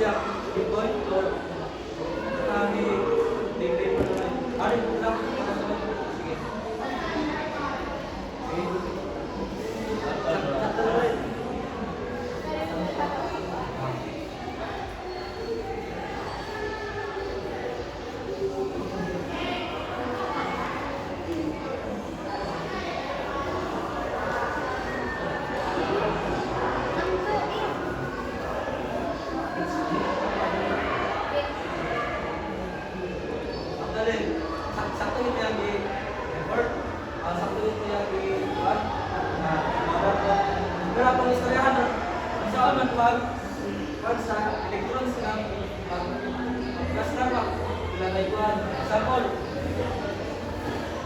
siya i-point to kami bigay pa naman. Ari lang sige. Sakto yun yung effort. Sakto yun yung pero akong istoryahan saan man pag sa electrons ng plastar pa ilalay ko ang example.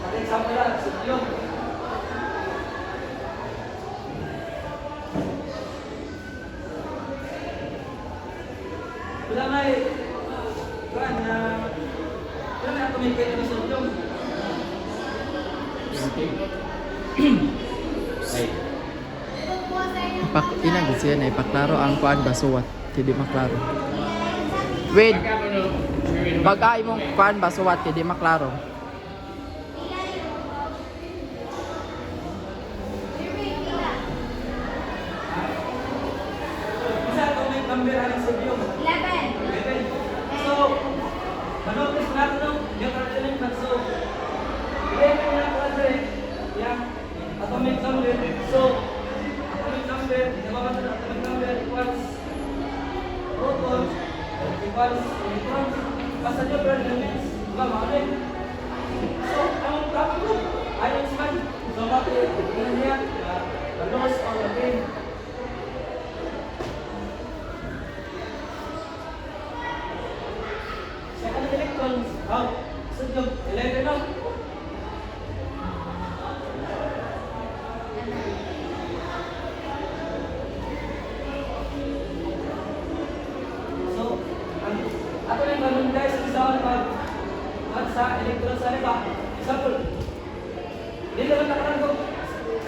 At example lang, sodium. Wala may atomic weight ng sodium. Inagod siya na ipaklaro ang kuan basuwat hindi maklaro. Wait. Bagay mong kuan basuwat hindi maklaro. Isa atomic number ng sodium. 11. So, manotis natin yung neutral element. So, 11 na quadrant yung atomic number. So, atomic number equals protons equals electrons. Basta neutral elements, maaaring. So, ang topic ko ay yung span. So, bakit yun yan? The loss or the gain. Second electrons out. Sodium 11 now. Ako yung ganun guys, isa pag sa electrons sa liba. Example, hindi naman nakarang ko.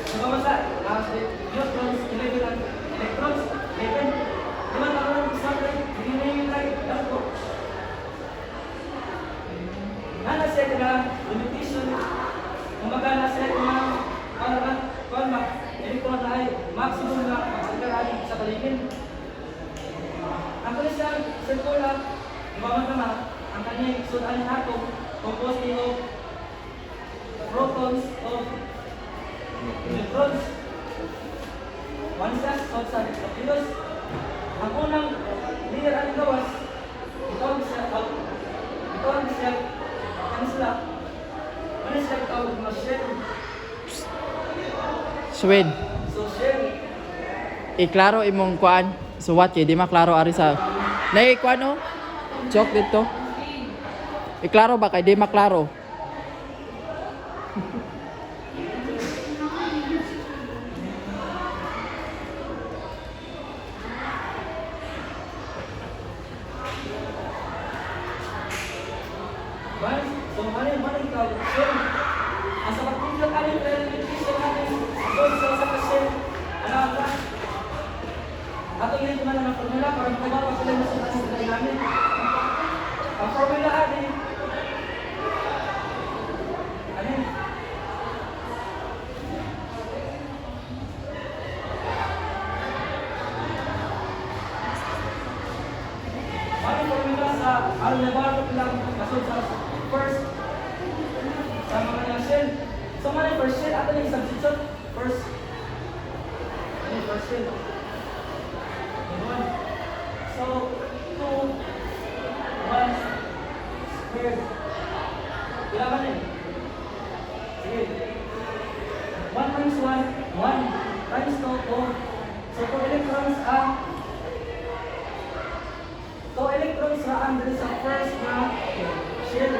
Nagmamasa, neutrons, 11 electrons, 11. Di man nakarang example, hindi na yung like, lang ko. Nasa na limitation, kumbaga nasa na electron na ay maximum na pagkakaraan sa paligid. Ang kanyang circular, ibaman naman, ang kanyang sudan atom, composed of protons of neutrons. One slash outside of kilos. Ang unang linear ang gawas, ito ang siya, cancel up. Ano siya out ng shell? Swed. So shell. Iklaro imong kuan suwat kay di maklaro ari sa nay kuan no joke dito iklaro ba kay di maklaro So mana ikaw shell. Asa pagtulak ani relation natin sa shell. Ano ba? Ato yun naman ang formula para magawa sila na sa namin. Ang formula ay ano? Ang formula sa al-laboratory lang kaso sa first sa mga shell. So mga first shell ato yung substitute first. Ano first shell? So, 2, 1 squared. Kailangan eh. Sige. 1 times 1, 1 times 2, 2. So, 2 electrons under sa first na shell.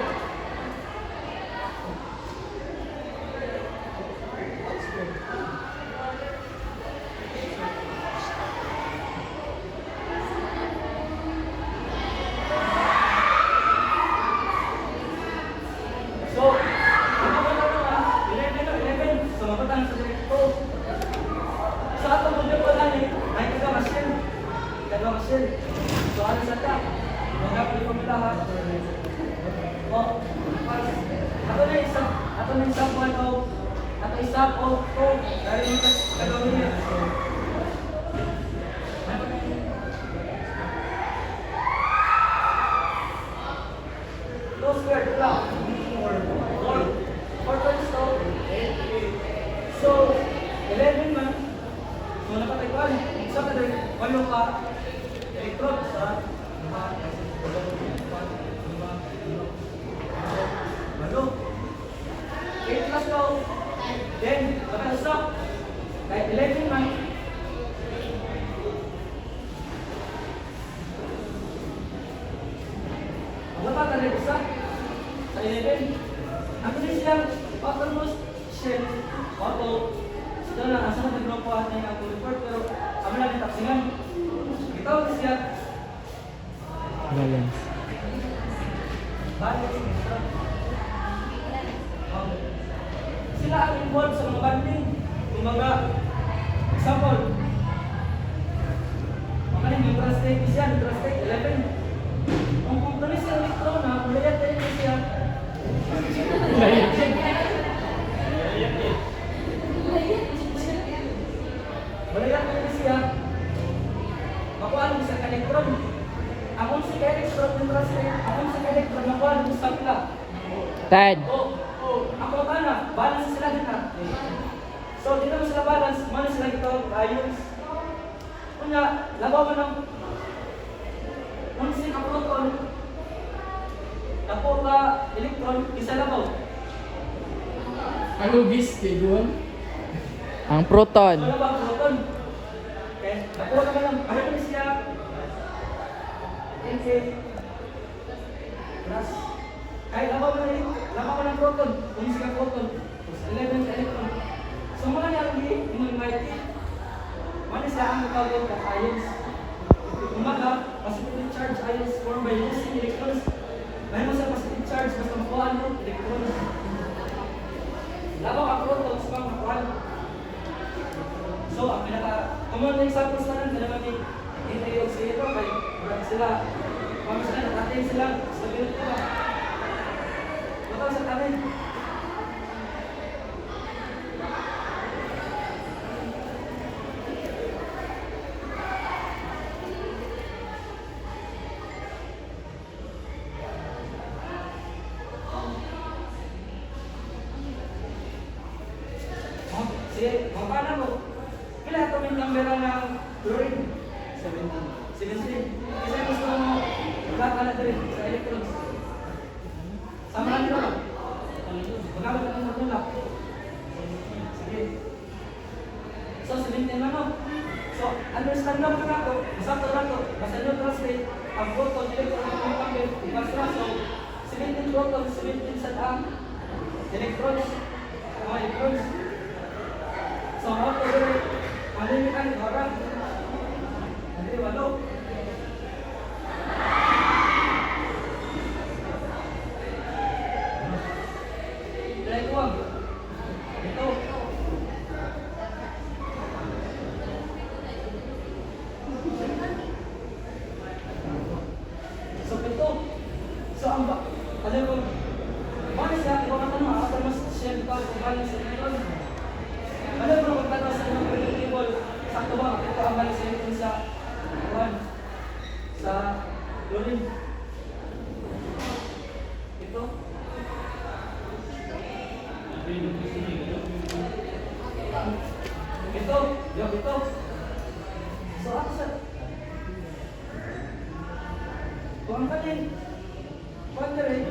So, ato mo dyan pala ni, ay taga-masin. So, ano sa yung sub 1 o at ay sub o 2 dahil yung kalori niya. Two squared lang. 4 times 2. So, 11 man. So, napatay ko sa kadali, 8 ka electron sa 8 plus 2. Then, nakasok. Kahit 11 man. Ang dapat na isa sa 11. Ang kasi siyang outermost shell, auto. Ito na, asa na naglupa na yung auto report, pero kami lang yung taksingan. Ito kasi siya. Balance. Sila ang involved sa mga banding. Kumbaga, example, makaling yung translate siya, translate 11. Ang compromise ng electron na, kulayat tayo siya. Kulayat tayo siya. Makuha mo sa electron. Akong si electron yung translate, akong si electron, makuha mo sa pila. Ted. Ako na, balance sila din na. So, di naman sila balance, mana sila gitawag ions. Kunya, labaw mo ng unsing ang proton, tapo ka electron, isa labaw. Ang hugis kay Juan. Ang proton. So, labaw proton. Okay, tapo naman ng, ano naman siya? NK plus. Kahit labaw mo ng proton, unsing ang proton, 11 ka electron. So, mga niyang yung mighty, mana sila ang tawag ng ions. Umaga, positive charge ions formed by losing electrons. May mo sa positive charge, basta makuha mo electrons. Labaw ang protons, pang makuha. So, ang pinaka-common na examples na lang, kailangan may anti-oxidator, kaya marami sila. Kung sila, natatay sila, stability ba? Matawag sa tanin. Sige, magpana mo. Kailan ito may number ng chlorine? 17. Kasi gusto mo magkaka na rin sa electrons. Samahan nyo lang. Magkaka na ng tulak. Sige. So, 17 ano? So, understand lang ka na ito. Masakto na ito. Basta nyo translate. Ang proton, electron, ang number, ibasra. So, 17 proton, 17 sa ang electrons. Mga electrons. So, how to do it? Ano yung kan orang? Hindi, walo. Try ko wag. Ito. So, ito. So, ang ba? Alam ko, ano siya? Iba ka tanong, ako mas siya ito, kung balance sa ito. Ano ba magtanong sa mga predictable? Sakto ba? Ito ang balik sa ito sa chlorine. Ito. Ito. Yung ito. So, ako sa kung ang kanin wonder eh.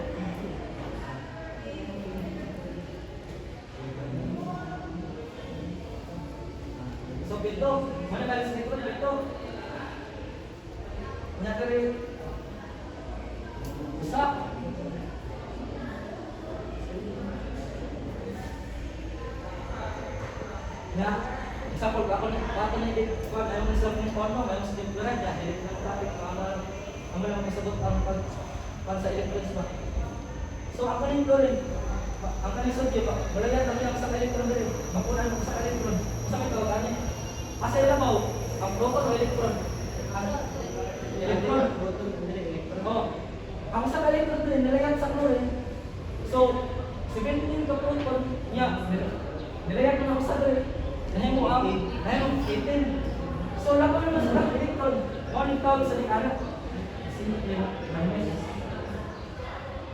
So, ito. Mana balik sa ito? Ito. Nyatari. Isa. Ya, example ako na edit ko ayaw na sa mga phone mo, ayaw sa template ya, edit ng topic ang lang masabot ang pag sa electrons ba. So ako rin ko rin. Ang kaning subject ba, wala yan ang sa electron rin. Mapunan mo sa electron. Sa may tawag ani. Asa ilabaw ang proton o electron? Ang electron. Oh. Ang sa electron din nilagyan sa chlorine. So 17 ka proton, sa rin. Nahimo ang 18. So, laban naman sa electron. Morning tawag sa anak.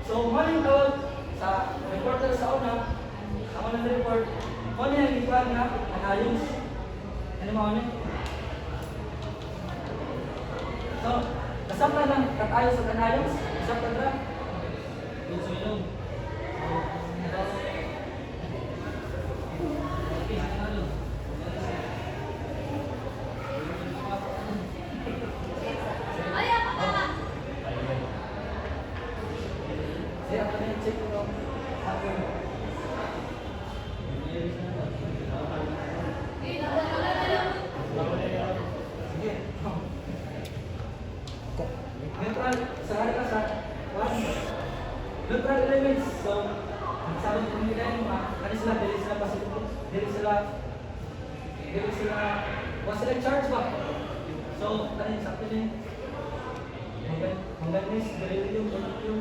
So, morning tawag sa reporter sa una. Sa unang report. Kung yung ikuan nga, ayos. Ano mo ano? So, kasapta ng katayos sa kanayos. Kasapta na. Yung sulong. Saya akan cek dong. Sige. Neutral sa harga sa neutral elements. So, sabi ko nila yung ano sila, dili sila positive, dili sila was sila charge ba? So, ano yung sakto din? Manganis, beryllium, polonium.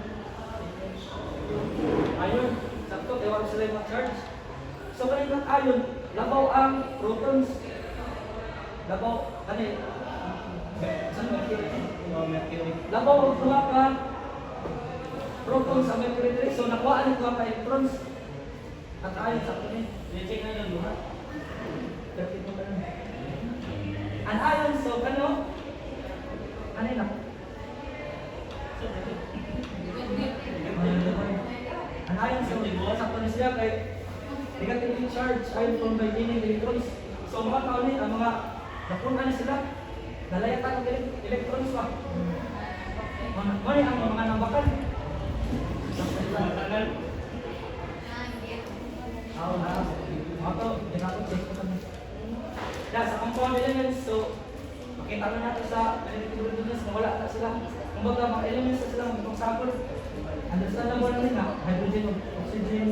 Ayun, sakto, kaya wala sila yung charge. So, kanina ayon, labaw ang protons. Labaw, kanina, saan mercury? Labaw ang tuwa ka protons sa mercury 3. So, nakuhaan ang tuwa ka electrons. At ayon, sakto din. I-check na yung luha. Ang ayon, so, kano? Kanina. Ang ayon, so, sakto na siya kay negative charge ayon from by gaining electrons. So, mga tao ni, ang mga napunan na sila, nalayatan ng electrons pa. Mani ang mga nambakan. Check ko kami. Sa compound elements, so makita na natin sa analytical readiness na wala na sila. Kumbaga mga elements na sila, mga sample. Understandable na rin na hydrogen, oxygen,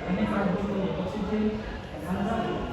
carbon, oxygen, ano na.